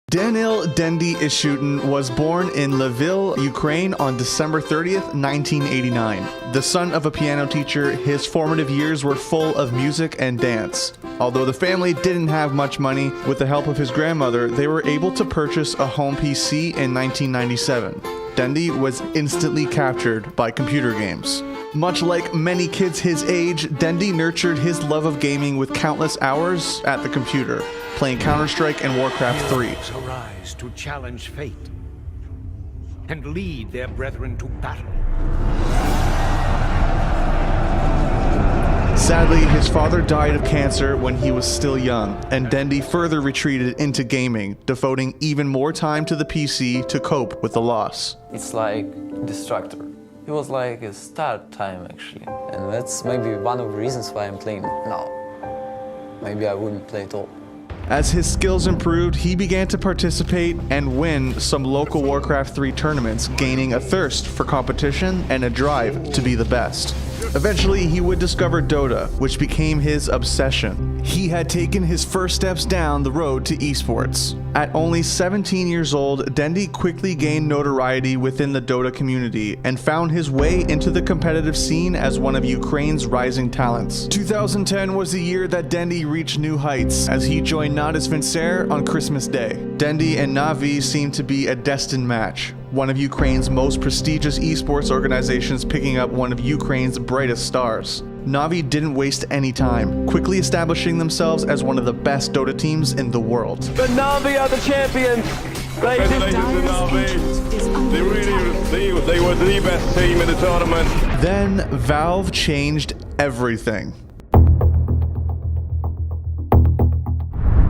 Danil Dendi Ishutin was born in Lviv, Ukraine on December 30th, 1989. The son of a piano teacher, his formative years were full of music and dance. Although the family didn't have much money, with the help of his grandmother, they were able to purchase a home PC in 1997. Dendi was instantly captured by computer games. Much like many kids his age, Dendi nurtured his love of gaming with countless hours at the computer, playing Counter-Strike and Warcraft 3. Heroes arise to challenge fate and lead their brethren to battle. Sadly, his father died of cancer when he was still young, and Dendi further retreated into gaming, devoting even more time to the PC to cope with the loss. It's like distractor. It was like a start time actually, and that's maybe one of the reasons why I'm playing now. Maybe I wouldn't play at all. As his skills improved, he began to participate and win some local Warcraft 3 tournaments, gaining a thirst for competition and a drive to be the best. Eventually, he would discover Dota, which became his obsession. He had taken his first steps down the road to esports. At only 17 years old, Dendi quickly gained notoriety within the Dota community and found his way into the competitive scene as one of Ukraine's rising talents. 2010 was the year that Dendi reached new heights as he joined Natus Vincere on Christmas Day. Dendi and Navi seemed to be a destined match, one of Ukraine's most prestigious esports organizations picking up one of Ukraine's brightest stars. Navi didn't waste any time, quickly establishing themselves as one of the best Dota teams in the world. But Navi are the champions! Congratulations to Navi. They were the best team in the tournament. Then Valve changed everything.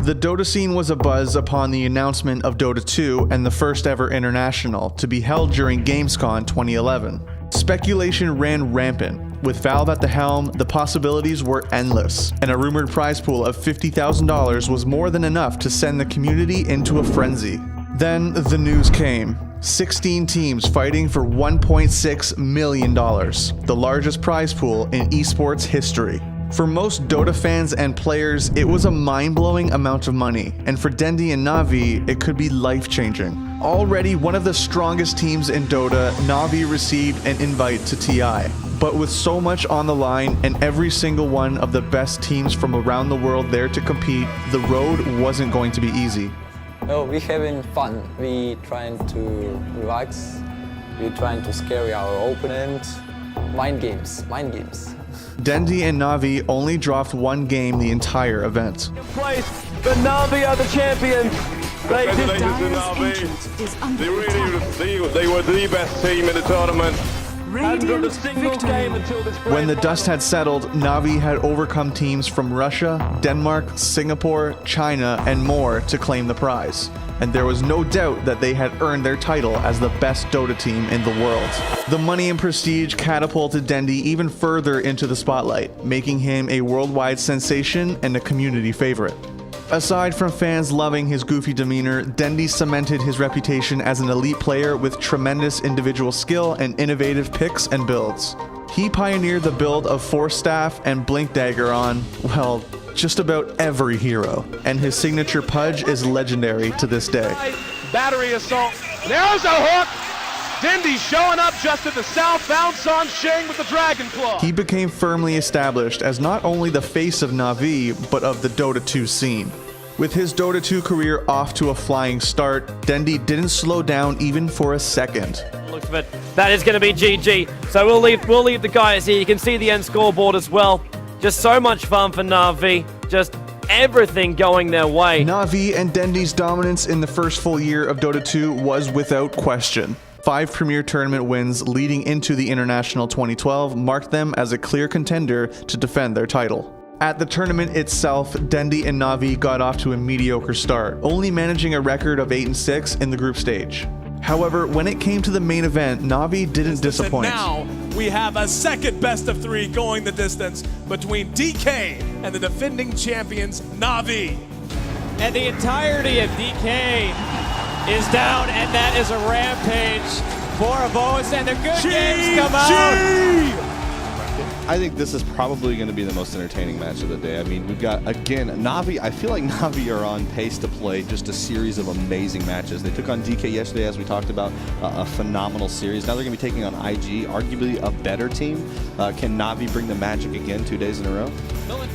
The Dota scene was abuzz upon the announcement of Dota 2 and the first ever international to be held during Gamescom 2011. Speculation ran rampant. With Valve at the helm, the possibilities were endless, and a rumored prize pool of $50,000 was more than enough to send the community into a frenzy. Then the news came. 16 teams fighting for $1.6 million, the largest prize pool in esports history. For most Dota fans and players, it was a mind-blowing amount of money, and for Dendi and Navi, it could be life-changing. Already one of the strongest teams in Dota, Navi received an invite to TI. But with so much on the line and every single one of the best teams from around the world there to compete, the road wasn't going to be easy. Oh, we're having fun. We trying to relax. We're trying to scare our opponent. Mind games, mind games. Dendi and Navi only dropped one game the entire event. But Navi are the champions! Congratulations to Navi. They were the best team in the tournament. When the dust had settled, Navi had overcome teams from Russia, Denmark, Singapore, China, and more to claim the prize. And there was no doubt that they had earned their title as the best Dota team in the world. The money and prestige catapulted Dendi even further into the spotlight, making him a worldwide sensation and a community favorite. Aside from fans loving his goofy demeanor, Dendi cemented his reputation as an elite player with tremendous individual skill and innovative picks and builds. He pioneered the build of Force Staff and Blink Dagger on, well, just about every hero, and his signature Pudge is legendary to this day. Battery assault. There's a hook! Dendi showing up just at the southbound San Sheng with the Dragon Claw. He became firmly established as not only the face of Navi, but of the Dota 2 scene. With his Dota 2 career off to a flying start, Dendi didn't slow down even for a second. Looks of it, that is going to be GG. So we'll leave the guys here. You can see the end scoreboard as well. Just so much fun for Navi. Just everything going their way. Navi and Dendi's dominance in the first full year of Dota 2 was without question. 5 premier tournament wins leading into the International 2012 marked them as a clear contender to defend their title. At the tournament itself, Dendi and Navi got off to a mediocre start, only managing a record of 8-6 in the group stage. However, when it came to the main event, Navi didn't disappoint. Now we have a second best of 3 going the distance between DK and the defending champions, Navi. And the entirety of DK is down, and that is a rampage for Avos, and the good games come out. I think this is probably going to be the most entertaining match of the day. I mean, we've got, again, Na'Vi. I feel like Na'Vi are on pace to play just a series of amazing matches. They took on DK yesterday, as we talked about, a phenomenal series. Now they're going to be taking on IG, arguably a better team. Can Na'Vi bring the magic again 2 days in a row?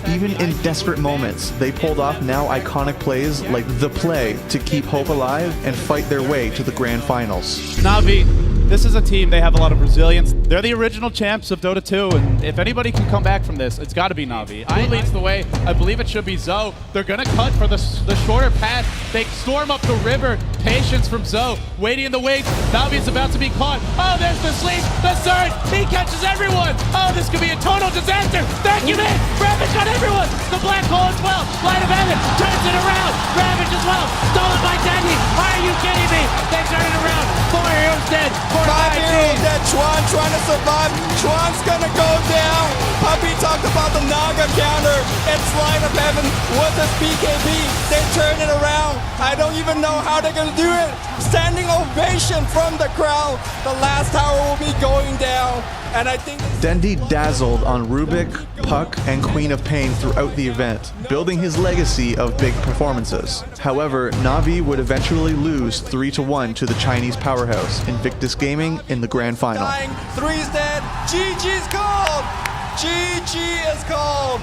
Even in desperate moments, they pulled off now iconic plays like the play to keep hope alive and fight their way to the grand finals. Na'Vi, this is a team, they have a lot of resilience. They're the original champs of Dota 2, and if anybody can come back from this, it's got to be Na'Vi. Who leads the way? I believe it should be Zoe. They're going to cut for the shorter path. They storm up the river. Patience from Zoe, waiting in the wings. Na'Vi is about to be caught. Oh, there's the sleep, the surge. He catches everyone. Oh, this could be a total disaster. Vacuum in. Ravage got everyone. The black hole as well. Light of heaven turns it around. Ravage as well. Stolen by Dendi. Are you kidding me? They turn it around. 4 heroes dead. 5 heroes dead. Chuan trying to survive. Chuan's gonna go down. Puppey talked about the Naga counter. It's Light of Heaven with his BKB. They turn it around. I don't even know how they're gonna do it. Standing ovation from the crowd. The last tower will be going down. And I think Dendi dazzled on Rubik, Puck, and Queen of Pain throughout the event, building his legacy of big performances. However, Na'Vi would eventually lose 3-1 to the Chinese powerhouse Invictus Gaming in the grand final. 3's dead. GG's called. GG is called.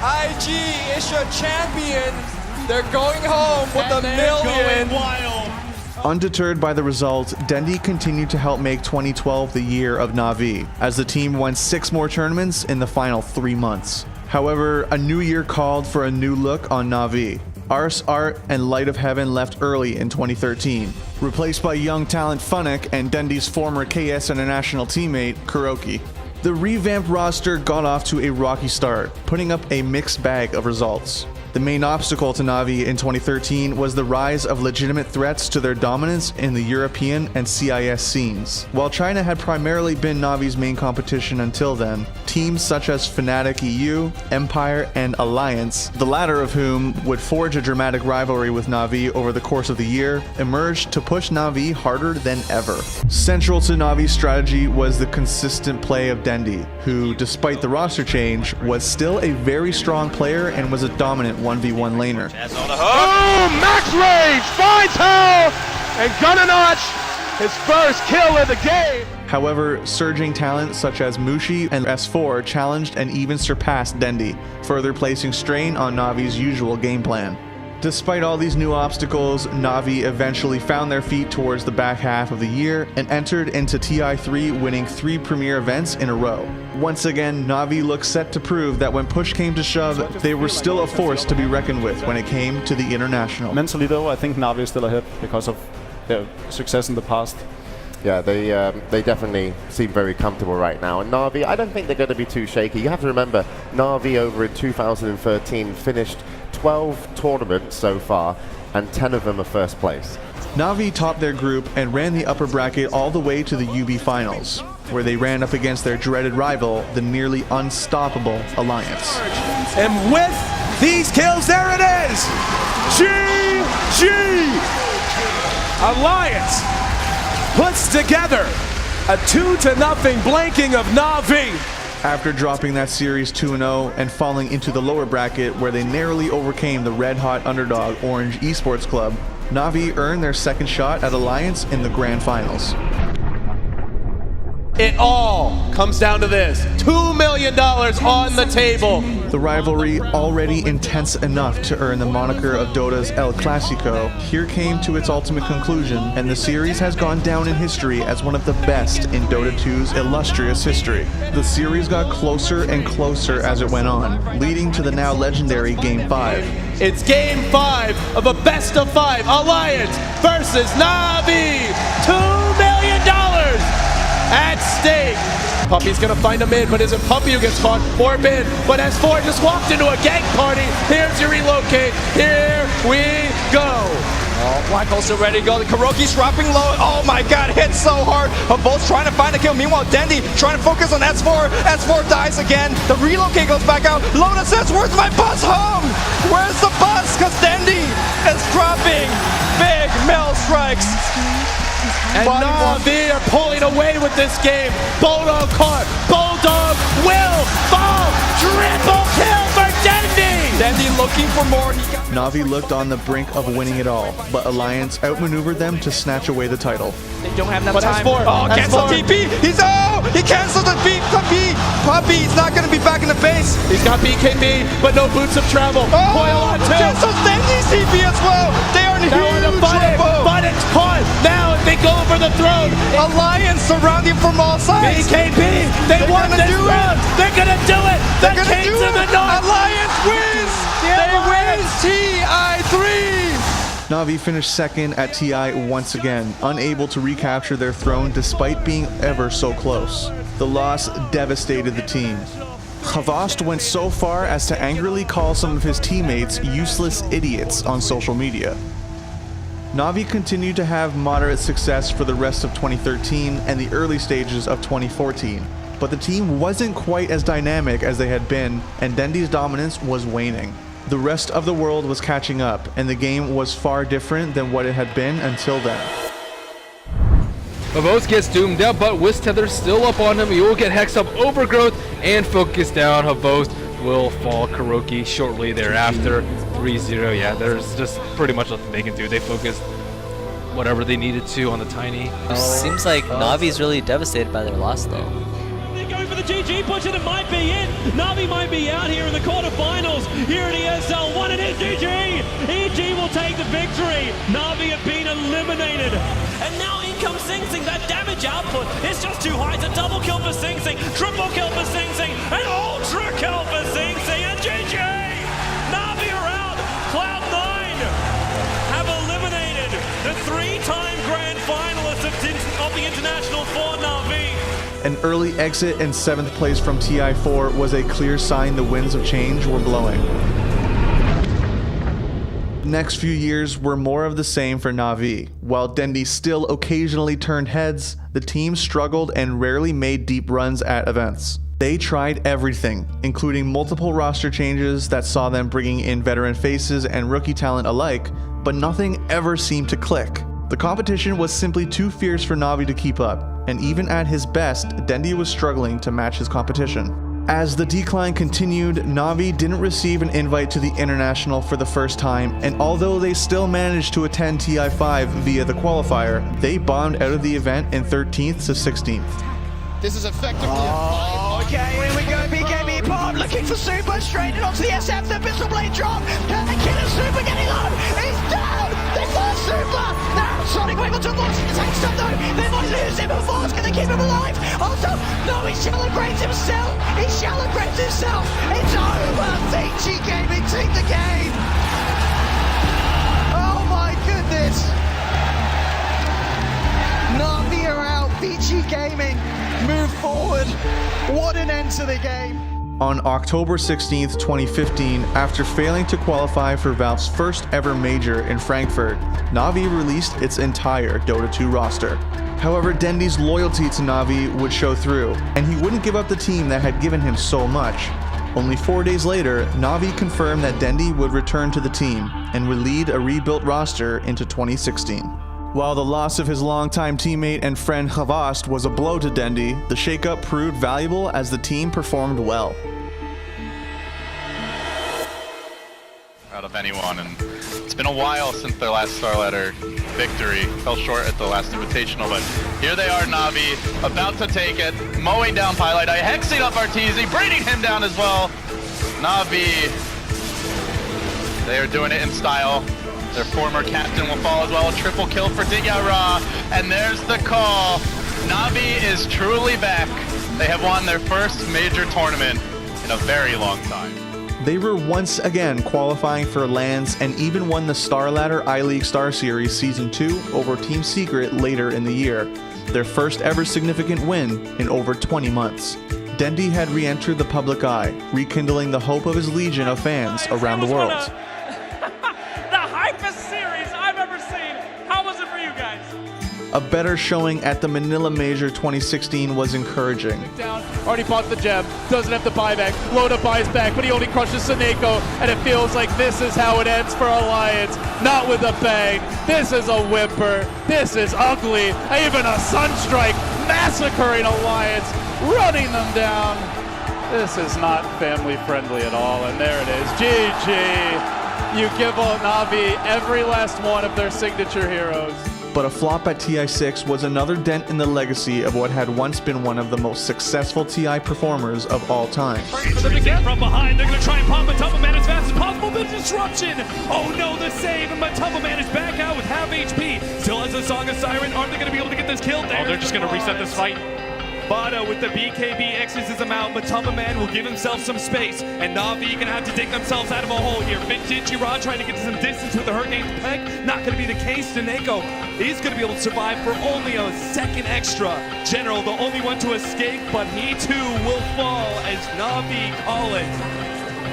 IG is your champion. They're going home with a million. Undeterred by the result, Dendi continued to help make 2012 the year of Na'Vi, as the team won 6 more tournaments in the final 3 months. However, a new year called for a new look on Na'Vi. Ars Art and Light of Heaven left early in 2013, replaced by young talent Funnick and Dendi's former KS International teammate, Kuroki. The revamped roster got off to a rocky start, putting up a mixed bag of results. The main obstacle to Na'Vi in 2013 was the rise of legitimate threats to their dominance in the European and CIS scenes. While China had primarily been Na'Vi's main competition until then, teams such as Fnatic EU, Empire, and Alliance, the latter of whom would forge a dramatic rivalry with Na'Vi over the course of the year, emerged to push Na'Vi harder than ever. Central to Na'Vi's strategy was the consistent play of Dendi, who, despite the roster change, was still a very strong player and was a dominant 1v1 laner. Oh, max range finds her and gonna notch his first kill of the game. However, surging talent such as Mushi and S4 challenged and even surpassed Dendi, further placing strain on Na'Vi's usual game plan. Despite all these new obstacles, Na'Vi eventually found their feet towards the back half of the year and entered into TI3, winning 3 premier events in a row. Once again, Na'Vi looked set to prove that when push came to shove, they were still a force to be reckoned with when it came to the international. Mentally though, I think Na'Vi is still ahead because of their success in the past. Yeah, they definitely seem very comfortable right now. And Na'Vi, I don't think they're going to be too shaky. You have to remember, Na'Vi over in 2013 finished 12 tournaments so far, and 10 of them are first place. Na'Vi topped their group and ran the upper bracket all the way to the UB Finals, where they ran up against their dreaded rival, the nearly unstoppable Alliance. And with these kills, there it is! GG! Alliance puts together a 2-0 blanking of Na'Vi. After dropping that series 2-0 and falling into the lower bracket where they narrowly overcame the red-hot underdog Orange Esports Club, Na'Vi earned their second shot at Alliance in the grand finals. It all comes down to this. $2 million on the table. The rivalry, already intense enough to earn the moniker of Dota's El Clasico, here came to its ultimate conclusion, and the series has gone down in history as one of the best in Dota 2's illustrious history. The series got closer and closer as it went on, leading to the now legendary Game 5. It's Game 5 of a best-of-5 Alliance versus Na'Vi. $2 million at stake. Puppey's gonna find a mid, but isn't Puppey who gets caught or mid? But S4 just walked into a gang party. Here's your relocate. Here we go. Oh, Black Hole's still ready to go. The Kuroki's dropping low. Oh my god, hit so hard. But both trying to find a kill. Meanwhile, Dendi trying to focus on S4. S4 dies again. The relocate goes back out. Loda says, where's my bus home? Where's the bus? Because Dendi is dropping big mill strikes. And Na'Vi are pulling away with this game. Bulldog caught. Bulldog will fall. Triple kill for Dendi. Dendi looking for more. Na'Vi looked on the brink of winning it all, but Alliance outmaneuvered them to snatch away the title. They don't have enough But time. Oh, cancel TP. He's he canceled the beat. Puppey, he's not going to be back in the base. He's got BKB, but no boots of travel. Coil on two. Cancels Dendi's TP as well. They are in huge trouble. But it's caught. Now they go for the throne. Alliance surrounding from all sides. BKB, they won this round. They're going to do it. The Kings of the North. Alliance wins. They win TI3. Na'Vi finished second at TI once again, unable to recapture their throne despite being ever so close. The loss devastated the team. Havost went so far as to angrily call some of his teammates useless idiots on social media. Na'Vi continued to have moderate success for the rest of 2013 and the early stages of 2014, but the team wasn't quite as dynamic as they had been, and Dendi's dominance was waning. The rest of the world was catching up, and the game was far different than what it had been until then. Havost gets doomed out, but Wisp Tether still up on him. He will get Hex up Overgrowth and focus down. Havost will fall Kuroki shortly thereafter. 3-0. Yeah, there's just pretty much nothing they can do. They focused whatever they needed to on the Tiny. Seems like Navi's really devastated by their loss, though. Going for the GG push, and it might be it. Na'Vi might be out here in the quarterfinals here at ESL 1, and it's GG. EG will take the victory. Na'Vi have been eliminated. And now in comes Sing Sing. That damage output is just too high. It's a double kill for Sing Sing, triple kill for Sing Sing, an ultra kill for Sing Sing, and GG. Na'Vi are out. Cloud9 have eliminated the three-time grand finalists of the International for Na'Vi. An early exit and 7th place from TI4 was a clear sign the winds of change were blowing. The next few years were more of the same for Na'Vi. While Dendi still occasionally turned heads, the team struggled and rarely made deep runs at events. They tried everything, including multiple roster changes that saw them bringing in veteran faces and rookie talent alike, but nothing ever seemed to click. The competition was simply too fierce for Na'Vi to keep up, and even at his best, Dendi was struggling to match his competition. As the decline continued, Na'Vi didn't receive an invite to the International for the first time, and although they still managed to attend TI5 via the qualifier, they bombed out of the event in 13th to 16th. This is effectively Okay, here we go. BKB Pod looking for Super, straight in onto the SF. The Pistol Blade drop. Can they kill him? Super getting low. He's down. They lost Super. Now Sonic Wave onto launch. He takes some though. They might lose him. Force, can they keep him alive? Also, no, he shallow grades himself. He shallow grades himself. It's over. Vici Gaming take the game. Oh my goodness. Na'Vi are out. Vici Gaming move forward. What an end to the game. On October 16th, 2015, after failing to qualify for Valve's first ever major in Frankfurt, Na'Vi released its entire Dota 2 roster. However, Dendi's loyalty to Na'Vi would show through, and he wouldn't give up the team that had given him so much. Only 4 days later, Na'Vi confirmed that Dendi would return to the team and would lead a rebuilt roster into 2016. While the loss of his longtime teammate and friend Havost was a blow to Dendi, the shakeup proved valuable as the team performed well. Out of anyone, and it's been a while since their last Star Ladder victory. Fell short at the last Invitational, but here they are, Na'Vi, about to take it, mowing down Pilot Eye, hexing up Arteezy, bringing him down as well. Na'Vi, they are doing it in style. Their former captain will fall as well. A triple kill for Digyara, and there's the call. Na'Vi is truly back. They have won their first major tournament in a very long time. They were once again qualifying for LANs and even won the Star Ladder I-League Star Series Season 2 over Team Secret later in the year, their first ever significant win in over 20 months. Dendi had re-entered the public eye, rekindling the hope of his legion of fans around the world. a better showing at the Manila Major 2016 was encouraging. Down, already bought the gem, doesn't have the buyback. Loda buys back, but he only crushes Seneko, and it feels like this is how it ends for Alliance. Not with a bang. This is a whimper. This is ugly. Even a Sunstrike massacring Alliance, running them down. This is not family friendly at all, and there it is. GG. You give Na'Vi every last one of their signature heroes. But a flop at TI6 was another dent in the legacy of what had once been one of the most successful TI performers of all time. For them to get from behind, they're going to try and pop Matumba Man as fast as possible. The disruption! Oh no, the save, and Matumba Man is back out with half HP. Still has a Song of Siren. Aren't they going to be able to get this kill? Oh, they're just going to reset this fight. Bada with the BKB exorcisms him out. Matumba Man will give himself some space, and Na'Vi gonna have to dig themselves out of a hole here. Vintage Rod trying to get some distance with the Hurricane Peg. Not gonna be the case. Seneko is gonna be able to survive for only a second extra. General, the only one to escape, but he too will fall as Na'Vi call it.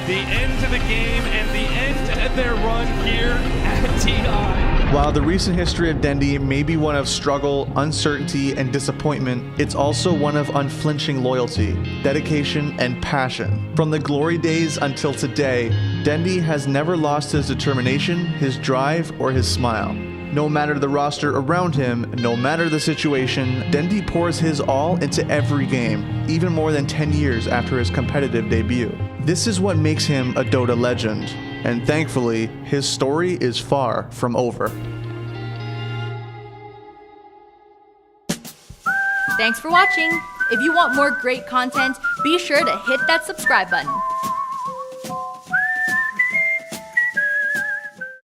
The end to the game and the end of their run here at TI. While the recent history of Dendi may be one of struggle, uncertainty, and disappointment, it's also one of unflinching loyalty, dedication, and passion. From the glory days until today, Dendi has never lost his determination, his drive, or his smile. No matter the roster around him, no matter the situation, Dendi pours his all into every game, even more than 10 years after his competitive debut. This is what makes him a Dota legend, and thankfully, his story is far from over. Thanks for watching. If you want more great content, be sure to hit that subscribe button.